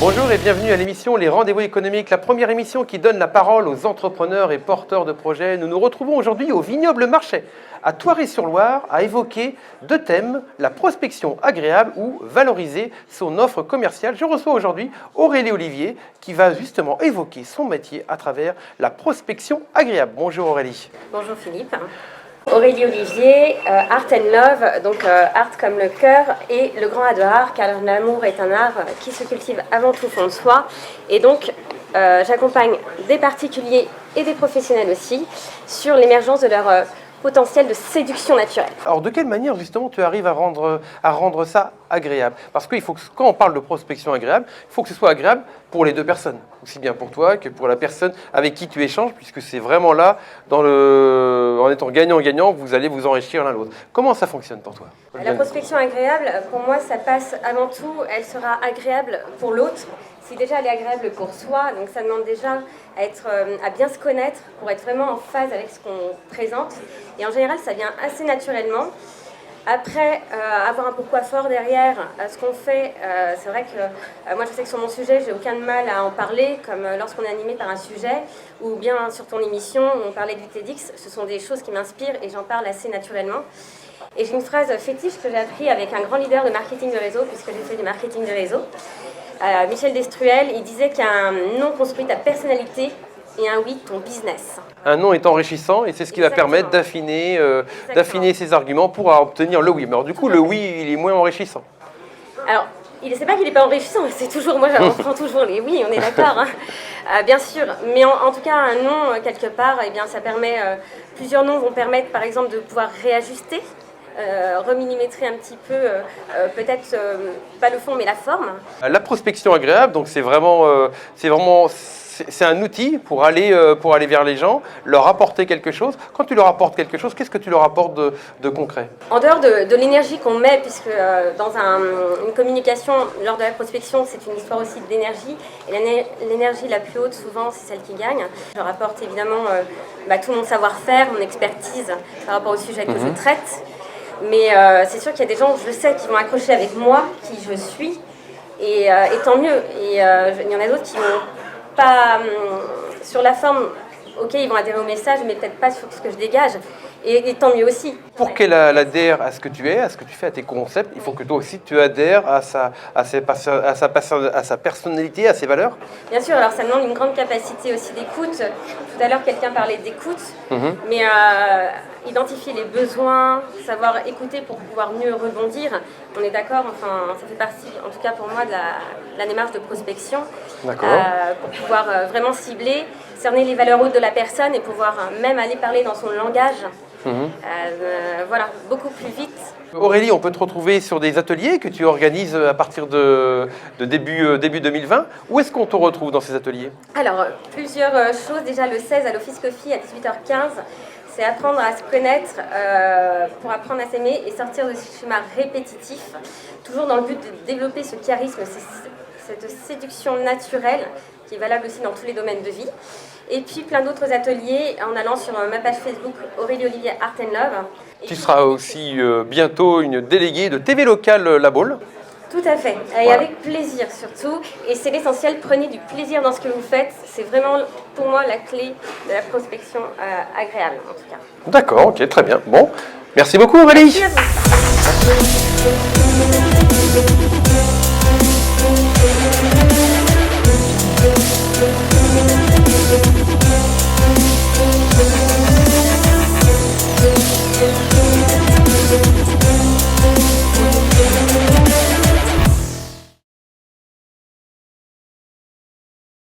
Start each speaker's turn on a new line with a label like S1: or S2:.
S1: Bonjour et bienvenue à l'émission Les Rendez-vous économiques, la première émission qui donne la parole aux entrepreneurs et porteurs de projets. Nous nous retrouvons aujourd'hui au Vignoble Marchais, à Thoiry-sur-Loire, à évoquer deux thèmes, la prospection agréable ou valoriser son offre commerciale. Je reçois aujourd'hui Aurélie Olivier qui va justement évoquer son métier à travers la prospection agréable. Bonjour Aurélie.
S2: Bonjour Philippe. Aurélie Olivier, Art and Love, donc art comme le cœur et le grand A de art, car l'amour est un art qui se cultive avant tout au fond de soi. Et donc j'accompagne des particuliers et des professionnels aussi sur l'émergence de leur potentiel de séduction naturelle.
S1: Alors de quelle manière justement tu arrives à rendre ça agréable? Parce qu'il faut que quand on parle de prospection agréable, il faut que ce soit agréable pour les deux personnes, aussi bien pour toi que pour la personne avec qui tu échanges, puisque c'est vraiment là, en étant gagnant-gagnant, que vous allez vous enrichir l'un l'autre. Comment ça fonctionne pour toi?
S2: La prospection agréable, pour moi, ça passe avant tout, elle sera agréable pour l'autre. Si déjà elle est agréable pour soi, donc ça demande déjà à bien se connaître pour être vraiment en phase avec ce qu'on présente. Et en général, ça vient assez naturellement. Après, avoir un pourquoi fort derrière ce qu'on fait, c'est vrai que moi je sais que sur mon sujet, j'ai aucun mal à en parler, comme lorsqu'on est animé par un sujet, ou bien sur ton émission, où on parlait du TEDx, ce sont des choses qui m'inspirent et j'en parle assez naturellement. Et j'ai une phrase fétiche que j'ai appris avec un grand leader de marketing de réseau, puisque j'ai fait du marketing de réseau, Michel Destruel. Il disait qu'un nom construit ta personnalité et un oui ton business.
S1: Un nom est enrichissant et c'est ce qui va permettre d'affiner ses arguments pour obtenir le oui. Mais alors du coup, le oui, il est moins enrichissant.
S2: Alors, c'est pas qu'il n'est pas enrichissant, c'est toujours, moi j'en prends toujours les oui, on est d'accord, hein. Bien sûr. Mais en tout cas, un nom, quelque part, eh bien, ça permet, plusieurs noms vont permettre par exemple de pouvoir réajuster, remillimétrer un petit peu, peut-être pas le fond mais la forme.
S1: La prospection agréable, donc c'est un outil pour aller vers les gens, leur apporter quelque chose. Quand tu leur apportes quelque chose, qu'est-ce que tu leur apportes de concret?
S2: En dehors de l'énergie qu'on met, puisque dans une communication, lors de la prospection, c'est une histoire aussi d'énergie. Et l'énergie la plus haute, souvent, c'est celle qui gagne. Je leur apporte évidemment tout mon savoir-faire, mon expertise par rapport au sujet que je traite. Mais c'est sûr qu'il y a des gens, je le sais, qui vont accrocher avec moi, qui je suis, et tant mieux. Et il y en a d'autres qui vont pas sur la forme, ok, ils vont adhérer au message, mais peut-être pas sur ce que je dégage. Et tant mieux aussi.
S1: Pour qu'elle adhère à ce que tu es, à ce que tu fais, à tes concepts, il faut que toi aussi tu adhères à sa personnalité, à ses valeurs.
S2: Bien sûr, alors ça demande une grande capacité aussi d'écoute. Tout à l'heure, quelqu'un parlait d'écoute, mais identifier les besoins, savoir écouter pour pouvoir mieux rebondir. On est d'accord, enfin, ça fait partie, en tout cas pour moi, de la démarche de prospection.
S1: D'accord.
S2: Pour pouvoir vraiment cibler, cerner les valeurs hautes de la personne et pouvoir même aller parler dans son langage. Voilà, beaucoup plus vite.
S1: Aurélie, on peut te retrouver sur des ateliers que tu organises à partir de début 2020. Où est-ce qu'on te retrouve dans ces ateliers?
S2: Alors, plusieurs choses. Déjà, le 16 à l'Office Coffee à 18h15. C'est apprendre à se connaître pour apprendre à s'aimer et sortir de ce schéma répétitif, toujours dans le but de développer ce charisme, cette séduction naturelle qui est valable aussi dans tous les domaines de vie. Et puis plein d'autres ateliers en allant sur ma page Facebook Aurélie Olivier Art and Love.
S1: Tu seras aussi bientôt une déléguée de TV locale La Baule.
S2: Tout à fait, et avec plaisir surtout. Et c'est l'essentiel, prenez du plaisir dans ce que vous faites. C'est vraiment pour moi la clé de la prospection agréable en tout cas.
S1: D'accord, ok, très bien. Bon, merci beaucoup Aurélie.
S2: Merci à vous.